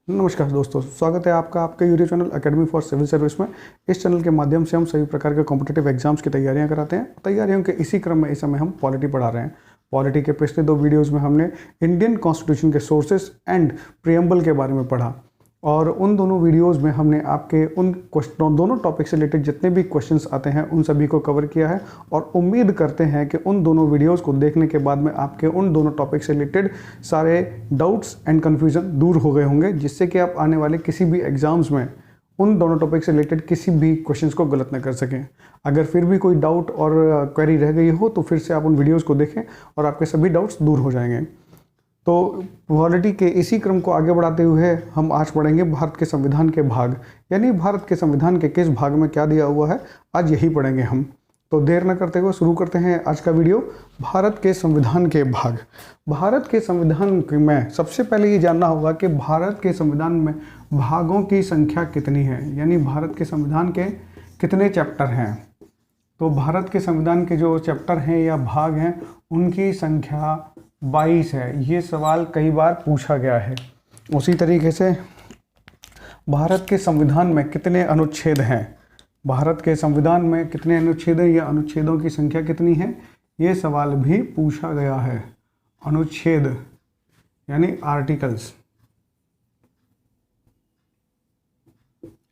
नमस्कार दोस्तों, स्वागत है आपका आपके YouTube channel academy for civil service में। इस चैनल के माध्यम से हम सभी प्रकार के कॉम्पिटिटिव एग्जाम्स की तैयारियां कराते हैं। तैयारियों के इसी क्रम में इस समय हम पॉलिटी पढ़ा रहे हैं। पॉलिटी के पिछले 2 वीडियोज़ में हमने इंडियन कॉन्स्टिट्यूशन के सोर्सेस एंड प्रियम्बल के बारे में पढ़ा और उन दोनों वीडियोज़ में हमने आपके उन दोनों टॉपिक से रिलेटेड जितने भी क्वेश्चंस आते हैं उन सभी को कवर किया है और उम्मीद करते हैं कि उन दोनों वीडियोज़ को देखने के बाद में आपके उन दोनों टॉपिक से रिलेटेड सारे डाउट्स एंड कन्फ्यूज़न दूर हो गए होंगे, जिससे कि आप आने वाले किसी भी एग्ज़ाम्स में उन दोनों टॉपिक से रिलेटेड किसी भी क्वेश्चंस को गलत न कर सकें। अगर फिर भी कोई डाउट और क्वेरी रह गई हो तो फिर से आप उन वीडियोज़ को देखें और आपके सभी डाउट्स दूर हो जाएंगे। तो पॉलिटी के इसी क्रम को आगे बढ़ाते हुए हम आज पढ़ेंगे भारत के संविधान के भाग, यानी भारत के संविधान के किस भाग में क्या दिया हुआ है, आज यही पढ़ेंगे हम। तो देर न करते हुए शुरू करते हैं आज का वीडियो। भारत के संविधान के भाग। भारत के संविधान में सबसे पहले ये जानना होगा कि भारत के संविधान में भागों की संख्या कितनी है, यानी भारत के संविधान के कितने चैप्टर हैं। तो भारत के संविधान के जो चैप्टर हैं या भाग हैं उनकी संख्या 22 है। ये सवाल कई बार पूछा गया है। उसी तरीके से भारत के संविधान में कितने अनुच्छेद हैं, भारत के संविधान में कितने अनुच्छेद हैं या अनुच्छेदों की संख्या कितनी है, ये सवाल भी पूछा गया है। अनुच्छेद यानी आर्टिकल्स,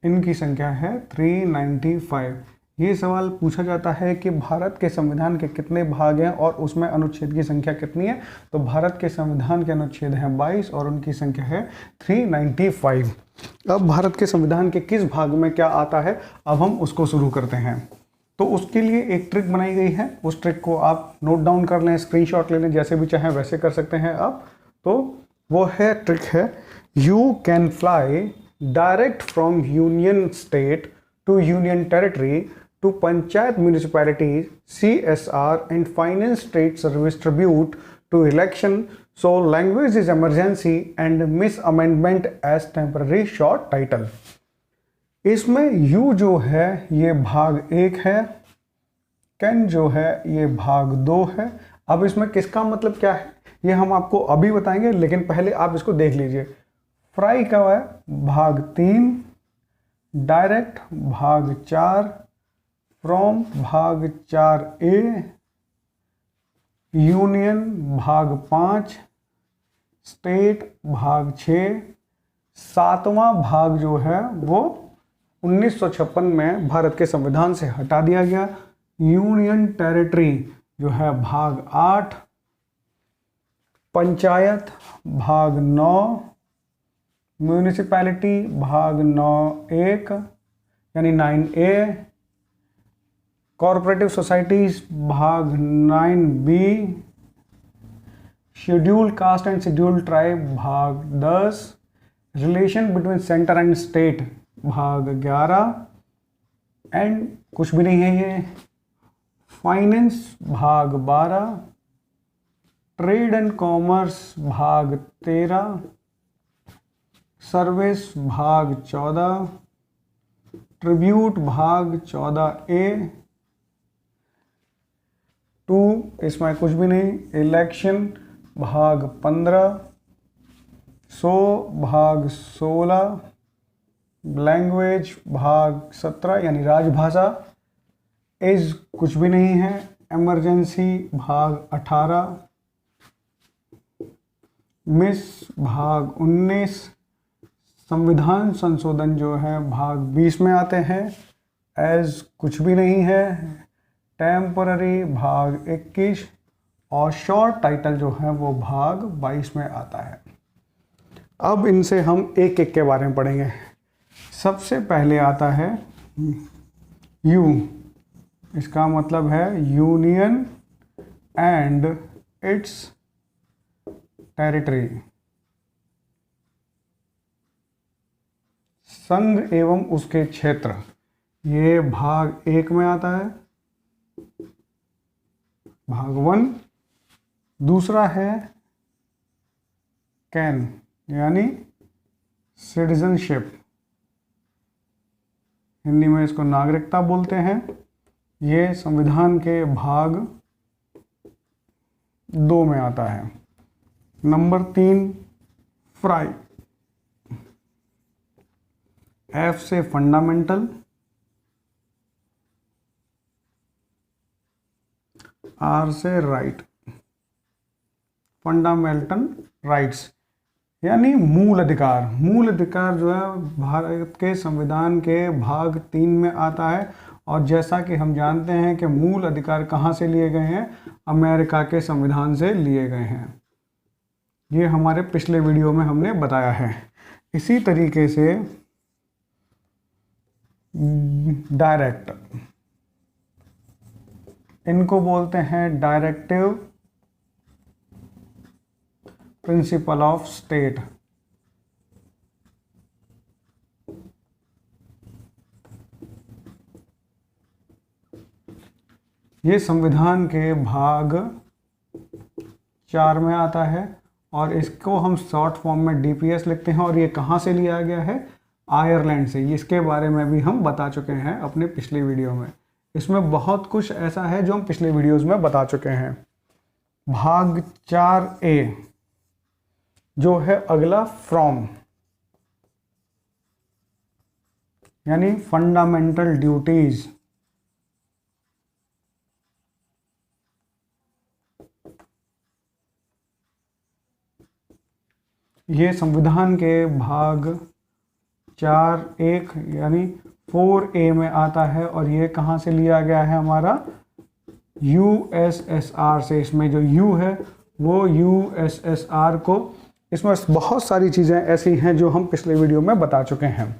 इनकी संख्या है 395। ये सवाल पूछा जाता है कि भारत के संविधान के कितने भाग हैं और उसमें अनुच्छेद की संख्या कितनी है। तो भारत के संविधान के अनुच्छेद हैं 22 और उनकी संख्या है 395। अब भारत के संविधान के किस भाग में क्या आता है, अब हम उसको शुरू करते हैं। तो उसके लिए एक ट्रिक बनाई गई है, उस ट्रिक को आप नोट डाउन कर लें, स्क्रीनशॉट ले लें, जैसे भी चाहें वैसे कर सकते हैं आप। तो वो है ट्रिक है, you can fly direct from union state to union territory to panchayat municipalities, CSR and finance state service tribute to election, so language is emergency and miss amendment as temporary short title। इसमें you जो है ये भाग 1 है, can जो है ये भाग 2 है। अब इसमें किसका मतलब क्या है ये हम आपको अभी बताएंगे, लेकिन पहले आप इसको देख लीजिए। फ्राई का है भाग 3, डायरेक्ट भाग 4, फ्रॉम भाग 4A, यूनियन भाग 5, स्टेट भाग 6, 7वां भाग जो है वो 1956 में भारत के संविधान से हटा दिया गया। यूनियन टेरिटरी जो है भाग 8, पंचायत भाग 9, म्यूनिसिपैलिटी भाग 9(1) यानी 9A, कॉर्पोरेटिव सोसाइटीज भाग 9B, scheduled caste and scheduled tribe भाग 10, relation between centre and state भाग 11 एंड कुछ भी नहीं है ये, फाइनेंस भाग 12, ट्रेड एंड कॉमर्स भाग 13, सर्विस भाग 14, ट्रिब्यूट भाग 14A, 2 इसमें कुछ भी नहीं, इलेक्शन भाग 15, सो भाग 16, लैंग्वेज भाग 17 यानी राजभाषा, इज कुछ भी नहीं है, इमरजेंसी भाग 18, मिस भाग 19, संविधान संशोधन जो है भाग 20 में आते हैं, एज कुछ भी नहीं है, टेम्पररी भाग 21 और शॉर्ट टाइटल जो है वो भाग 22 में आता है। अब इनसे हम एक एक के बारे में पढ़ेंगे। सबसे पहले आता है यू, इसका मतलब है यूनियन एंड इट्स टेरिटरी, संघ एवं उसके क्षेत्र, ये भाग 1 में आता है, भाग 1। दूसरा है कैन यानी सिटीजनशिप, हिंदी में इसको नागरिकता बोलते हैं, ये संविधान के भाग 2 में आता है। नंबर 3 फ्राई, एफ से फंडामेंटल, आर से राइट, फंडामेंटल राइट्स यानी मूल अधिकार। मूल अधिकार जो है भारत के संविधान के भाग 3 में आता है, और जैसा कि हम जानते हैं कि मूल अधिकार कहाँ से लिए गए हैं, अमेरिका के संविधान से लिए गए हैं। ये हमारे पिछले वीडियो में हमने बताया है। इसी तरीके से डायरेक्ट, इनको बोलते हैं डायरेक्टिव प्रिंसिपल ऑफ स्टेट। ये संविधान के भाग 4 में आता है, और इसको हम शॉर्ट फॉर्म में डीपीएस लिखते हैं। और ये कहाँ से लिया गया है, आयरलैंड से। इसके बारे में भी हम बता चुके हैं अपने पिछले वीडियो में। इसमें बहुत कुछ ऐसा है जो हम पिछले वीडियोस में बता चुके हैं। भाग 4A जो है अगला, फ्रॉम यानी फंडामेंटल ड्यूटीज। ये संविधान के भाग 4(1) यानी 4A में आता है, और ये कहाँ से लिया गया है, हमारा यूएसएसआर से। इसमें जो यू है वो यूएसएसआर को, इसमें बहुत सारी चीज़ें ऐसी हैं जो हम पिछले वीडियो में बता चुके हैं।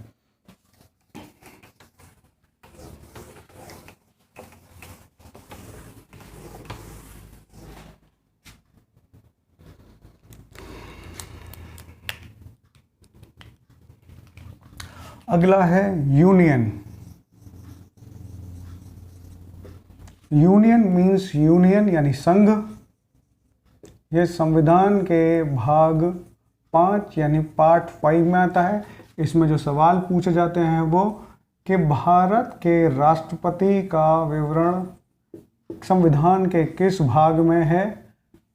अगला है यूनियन। यूनियन मीन्स यूनियन यानी संघ। ये संविधान के भाग 5 यानी पार्ट 5 में आता है। इसमें जो सवाल पूछे जाते हैं वो कि भारत के राष्ट्रपति का विवरण संविधान के किस भाग में है।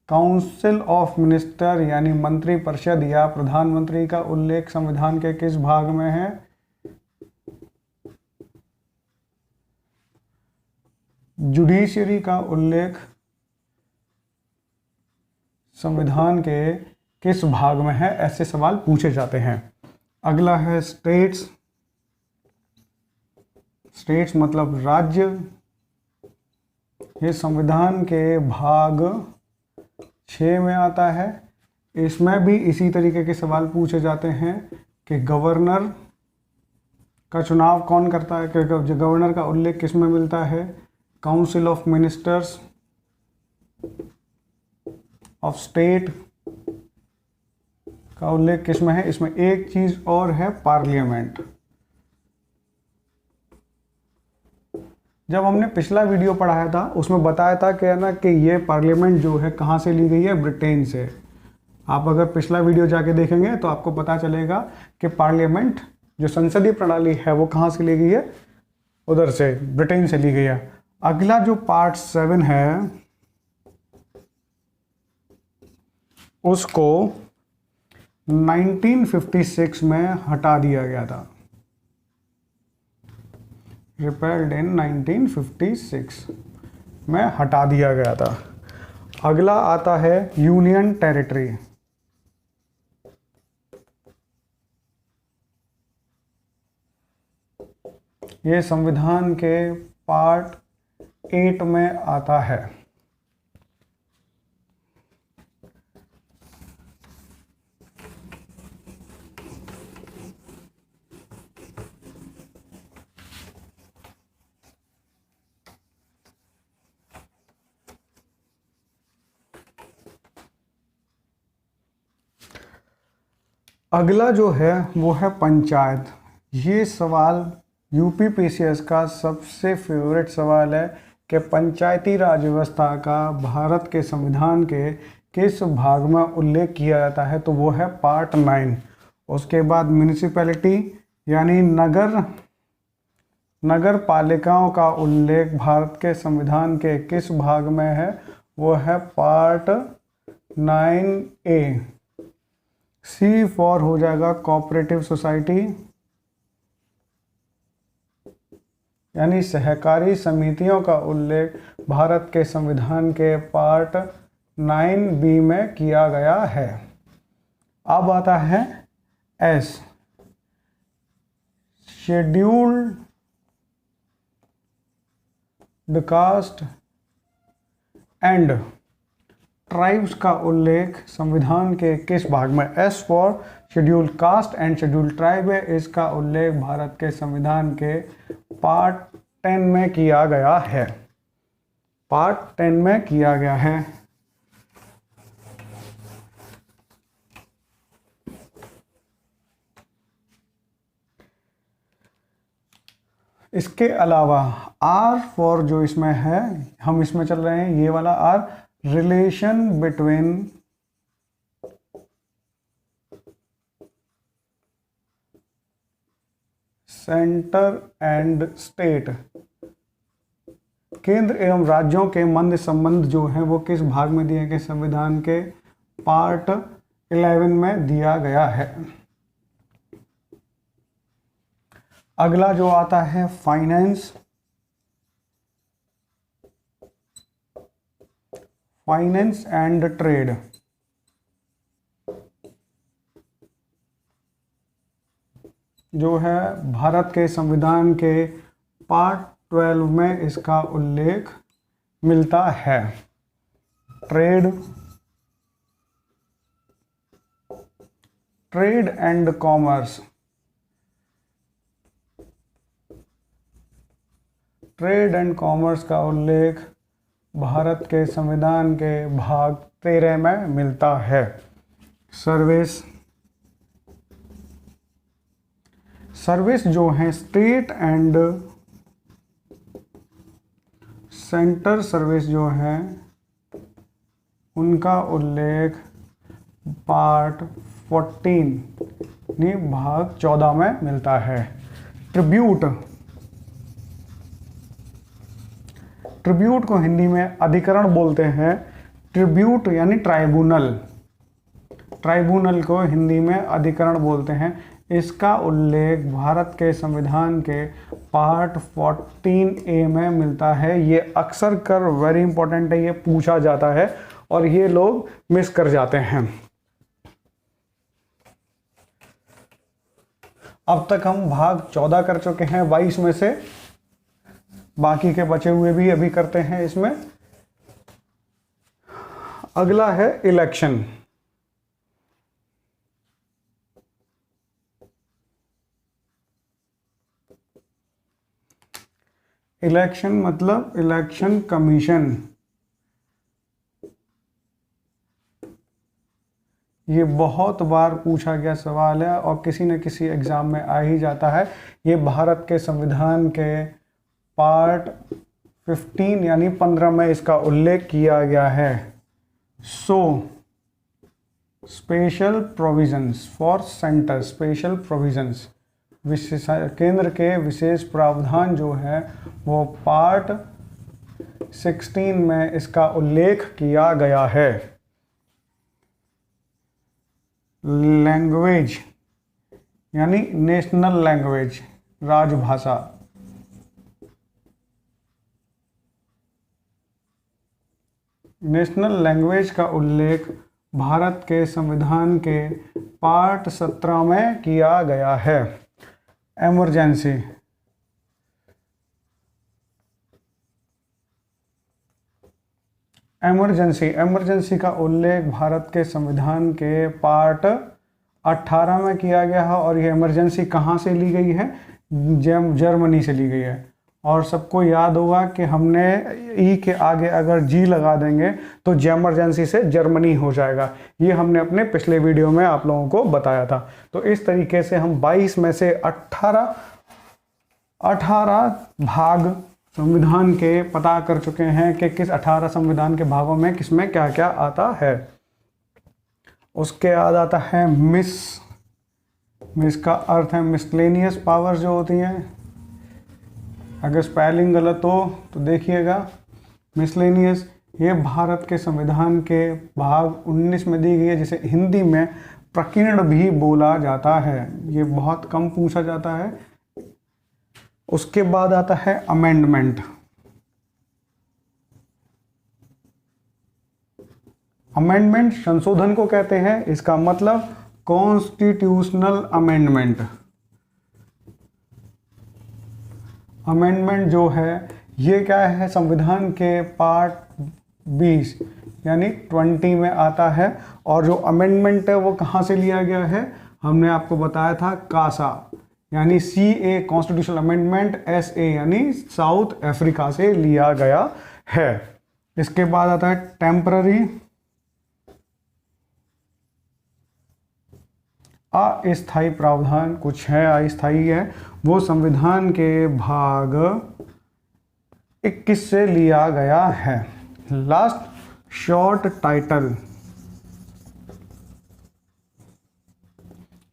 काउंसिल ऑफ मिनिस्टर यानी मंत्रिपरिषद या प्रधानमंत्री का उल्लेख संविधान के किस भाग में है। जुडिशरी का उल्लेख संविधान के किस भाग में है। ऐसे सवाल पूछे जाते हैं। अगला है स्टेट्स। स्टेट्स मतलब राज्य। ये संविधान के भाग 6 में आता है। इसमें भी इसी तरीके के सवाल पूछे जाते हैं कि गवर्नर का चुनाव कौन करता है, क्योंकि गवर्नर का उल्लेख किस में मिलता है। Council of ministers of state का उल्लेख किस में है। इसमें एक चीज और है, पार्लियामेंट। जब हमने पिछला वीडियो पढ़ाया था उसमें बताया था कि ना कि ये पार्लियामेंट जो है कहाँ से ली गई है, ब्रिटेन से। आप अगर पिछला वीडियो जाके देखेंगे तो आपको पता चलेगा कि पार्लियामेंट जो संसदीय प्रणाली है वो कहाँ से ली गई है, उधर से, ब्रिटेन से ली गई है। अगला जो पार्ट 7 है उसको 1956 में हटा दिया गया था, रिपेल्ड इन 1956 में हटा दिया गया था। अगला आता है यूनियन टेरिटरी। ये संविधान के पार्ट 8 में आता है। अगला जो है वो है पंचायत। ये सवाल यूपीपीसीएस का सबसे फेवरेट सवाल है कि पंचायती राज व्यवस्था का भारत के संविधान के किस भाग में उल्लेख किया जाता है, तो वो है पार्ट 9। उसके बाद म्यूनिसिपैलिटी यानी नगर पालिकाओं का उल्लेख भारत के संविधान के किस भाग में है, वो है पार्ट 9A। सी फॉर हो जाएगा कोऑपरेटिव सोसाइटी। यानी सहकारी समितियों का उल्लेख भारत के संविधान के पार्ट 9B में किया गया है। अब आता है S, scheduled caste and tribes का उल्लेख संविधान के किस भाग में? S for scheduled caste and scheduled tribe है। इसका उल्लेख भारत के संविधान के पार्ट 10 में किया गया है। पार्ट 10 में किया गया है। इसके अलावा आर फॉर जो इसमें है, हम इसमें चल रहे हैं, ये वाला R, relation between centre and state, केंद्र एवं राज्यों के मध्य संबंध जो है वो किस भाग में दिए गए? संविधान के पार्ट 11 में दिया गया है। अगला जो आता है फाइनेंस, फाइनेंस एंड ट्रेड। जो है भारत के संविधान के पार्ट 12 में इसका उल्लेख मिलता है। Trade, trade and commerce, trade and commerce का उल्लेख भारत के संविधान के भाग 13 में मिलता है। सर्विस, सर्विस जो है स्टेट एंड सेंटर सर्विस जो है उनका उल्लेख पार्ट 14 यानी भाग 14 में मिलता है। ट्रिब्यूट, ट्रिब्यूट को हिंदी में अधिकरण बोलते हैं। ट्रिब्यूट यानी ट्राइब्यूनल, ट्राइब्यूनल को हिंदी में अधिकरण बोलते हैं। इसका उल्लेख भारत के संविधान के पार्ट 14A में मिलता है। ये अक्सर कर वेरी इंपॉर्टेंट है, ये पूछा जाता है और ये लोग मिस कर जाते हैं। अब तक हम भाग 14 कर चुके हैं 22 में से, बाकी के बचे हुए भी अभी करते हैं इसमें। अगला है इलेक्शन। इलेक्शन मतलब इलेक्शन कमीशन। ये बहुत बार पूछा गया सवाल है और किसी न किसी एग्जाम में आ ही जाता है। ये भारत के संविधान के पार्ट 15 यानी 15 में इसका उल्लेख किया गया है। So special provisions for centre, special provisions, विशेष केंद्र के विशेष प्रावधान जो है वो पार्ट 16 में इसका उल्लेख किया गया है। लैंग्वेज यानी नेशनल लैंग्वेज, राजभाषा। नेशनल लैंग्वेज का उल्लेख भारत के संविधान के पार्ट 17 में किया गया है। इमरजेंसी, इमरजेंसी, इमरजेंसी का उल्लेख भारत के संविधान के पार्ट 18 में किया गया है और ये इमरजेंसी कहाँ से ली गई है? जर्मनी से ली गई है। और सबको याद होगा कि हमने ई के आगे अगर जी लगा देंगे तो जमरजेंसी से जर्मनी हो जाएगा। ये हमने अपने पिछले वीडियो में आप लोगों को बताया था। तो इस तरीके से हम 22 में से 18 भाग संविधान के पता कर चुके हैं कि किस 18 संविधान के भागों में किसमें क्या क्या आता है। उसके बाद आता है मिस, मिस का अर्थ है मिसलेनियस पावर्स जो होती हैं। अगर स्पेलिंग गलत हो तो देखिएगा। मिसलेनियस ये भारत के संविधान के भाग 19 में दी गई है, जिसे हिंदी में प्रकीर्ण भी बोला जाता है। ये बहुत कम पूछा जाता है। उसके बाद आता है अमेंडमेंट। अमेंडमेंट संशोधन को कहते हैं, इसका मतलब कॉन्स्टिट्यूशनल अमेंडमेंट। अमेंडमेंट जो है ये क्या है, संविधान के पार्ट 20 यानी 20 में आता है। और जो अमेंडमेंट है वो कहाँ से लिया गया है, हमने आपको बताया था कासा यानी CA कॉन्स्टिट्यूशनल अमेंडमेंट, SA यानी साउथ अफ्रीका से लिया गया है। इसके बाद आता है टेम्पररी, अस्थायी प्रावधान, कुछ है अस्थायी है, वो संविधान के भाग 21 से लिया गया है। लास्ट शॉर्ट टाइटल,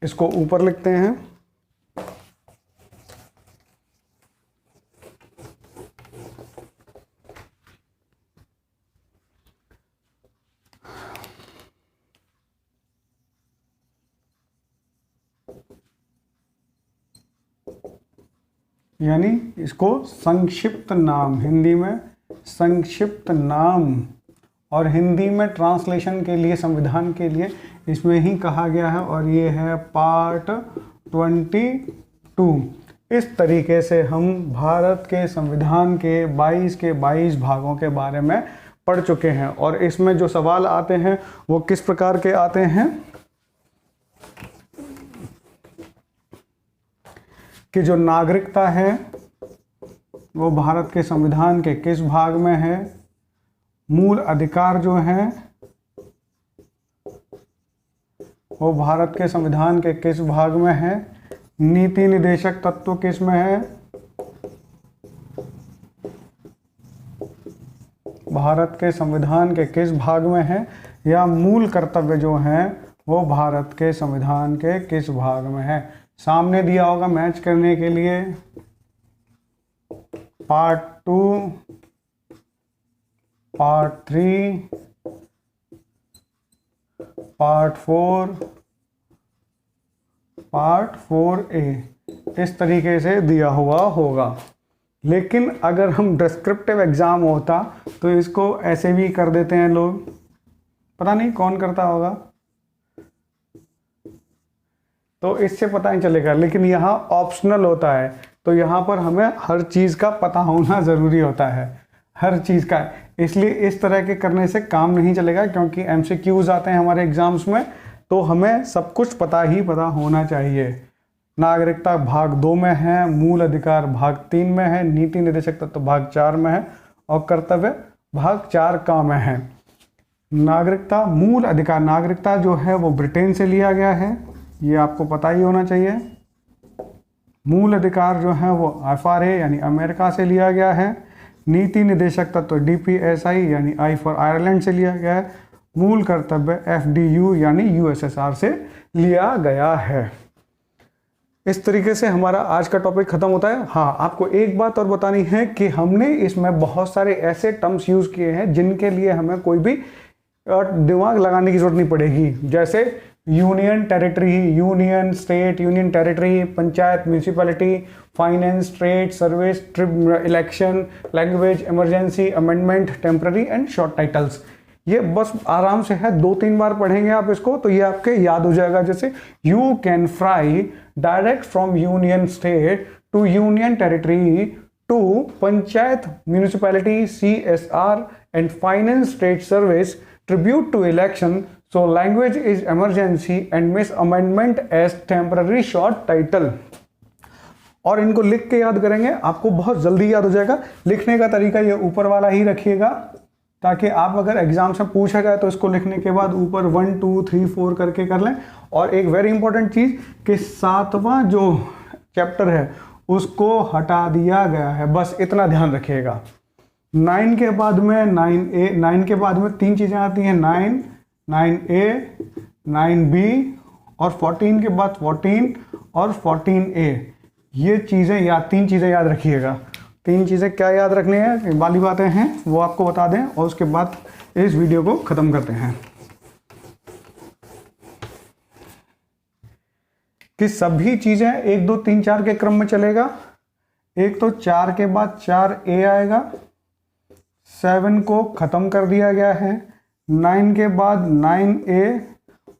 इसको ऊपर लिखते हैं। यानी इसको संक्षिप्त नाम, हिंदी में संक्षिप्त नाम, और हिंदी में ट्रांसलेशन के लिए, संविधान के लिए इसमें ही कहा गया है। और ये है पार्ट 22। इस तरीके से हम भारत के संविधान के 22 भागों के बारे में पढ़ चुके हैं। और इसमें जो सवाल आते हैं वो किस प्रकार के आते हैं कि जो नागरिकता है वो भारत के संविधान के किस भाग में है, मूल अधिकार जो है वो भारत के संविधान के किस भाग में है, नीति निदेशक तत्व किस में है, भारत के संविधान के किस भाग में है, या मूल कर्तव्य जो हैं वो भारत के संविधान के किस भाग में है। सामने दिया होगा मैच करने के लिए part 2, part 3, part 4, part 4A, इस तरीके से दिया हुआ होगा। लेकिन अगर हम डिस्क्रिप्टिव एग्जाम होता तो इसको ऐसे भी कर देते हैं लोग, पता नहीं कौन करता होगा, तो इससे पता नहीं चलेगा। लेकिन यहाँ ऑप्शनल होता है तो यहाँ पर हमें हर चीज़ का पता होना ज़रूरी होता है, हर चीज़ का। इसलिए इस तरह के करने से काम नहीं चलेगा, क्योंकि MCQs आते हैं हमारे एग्जाम्स में, तो हमें सब कुछ पता होना चाहिए। नागरिकता भाग 2 में है, मूल अधिकार भाग 3 में है, नीति निदेशक तत्व भाग 4 में है, और कर्तव्य भाग 4 का में है। नागरिकता, मूल अधिकार, नागरिकता जो है वो ब्रिटेन से लिया गया है, ये आपको पता ही होना चाहिए। मूल अधिकार जो है वो FRA यानी अमेरिका से लिया गया है। नीति निदेशक तत्व DPSI यानी I फॉर आयरलैंड से लिया गया है। मूल कर्तव्य FDU यानी USSR से लिया गया है। इस तरीके से हमारा आज का टॉपिक खत्म होता है। हाँ, आपको एक बात और बतानी है कि हमने इसमें बहुत सारे ऐसे टर्म्स यूज़ किए हैं जिनके लिए हमें कोई भी दिमाग लगाने की जरूरत नहीं पड़ेगी, जैसे union territory, union state, union territory, panchayat, municipality, finance, trade, service, trip, election, language, emergency, amendment, temporary and short titles. ये बस आराम से है, 2-3 बार पढ़ेंगे आप इसको तो ये आपके याद हो जाएगा। जैसे you can fly direct from union state to union territory to panchayat, municipality, CSR and finance, state service, tribute to election, so language is emergency and miss amendment as temporary short title। और इनको लिख के याद करेंगे, आपको बहुत जल्दी याद हो जाएगा। लिखने का तरीका ये ऊपर वाला ही रखिएगा, ताकि आप अगर एग्जाम से पूछा जाए तो इसको लिखने के बाद ऊपर 1 2 3 4 करके कर लें। और एक वेरी इंपॉर्टेंट चीज़ कि 7वां जो चैप्टर है उसको हटा दिया गया है, बस इतना ध्यान रखिएगा। 9 के बाद में 9A, 9 के बाद में 3 चीज़ें आती हैं, 9, 9A, 9B और 14 के बाद 14 और 14A। ये चीज़ें याद, 3 चीज़ें याद रखिएगा। 3 चीज़ें क्या याद रखनी है वाली बातें हैं वो आपको बता दें, और उसके बाद इस वीडियो को ख़त्म करते हैं। कि सभी चीज़ें 1 2 3 4 के क्रम में चलेगा। एक तो 4 के बाद 4a आएगा, 7 को ख़त्म कर दिया गया है, 9 के बाद 9a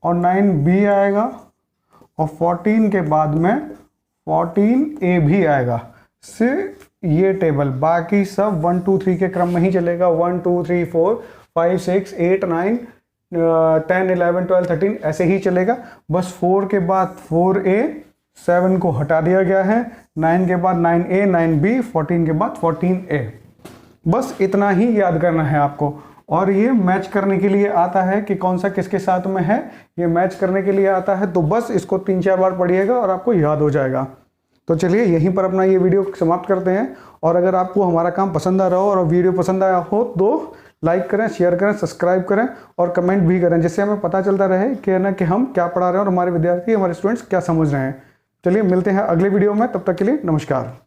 और 9b आएगा, और 14 के बाद में 14a भी आएगा। सिर्फ ये टेबल, बाकी सब 1 2 3 के क्रम में ही चलेगा। 1 2 3 4 5 6 8 9 10 11 12 13 ऐसे ही चलेगा। बस 4 के बाद 4a, 7 को हटा दिया गया है, 9 के बाद 9a 9b, 14 के बाद 14a। बस इतना ही याद करना है आपको। और ये मैच करने के लिए आता है कि कौन सा किसके साथ में है, ये मैच करने के लिए आता है। तो बस इसको 3-4 बार पढ़िएगा और आपको याद हो जाएगा। तो चलिए यहीं पर अपना ये वीडियो समाप्त करते हैं। और अगर आपको हमारा काम पसंद आ रहा हो और वीडियो पसंद आया हो तो लाइक करें, शेयर करें, सब्सक्राइब करें और कमेंट भी करें, जिससे हमें पता चलता रहे कि हम क्या पढ़ा रहे हैं और हमारे विद्यार्थी, हमारे स्टूडेंट्स क्या समझ रहे हैं। चलिए मिलते हैं अगले वीडियो में, तब तक के लिए नमस्कार।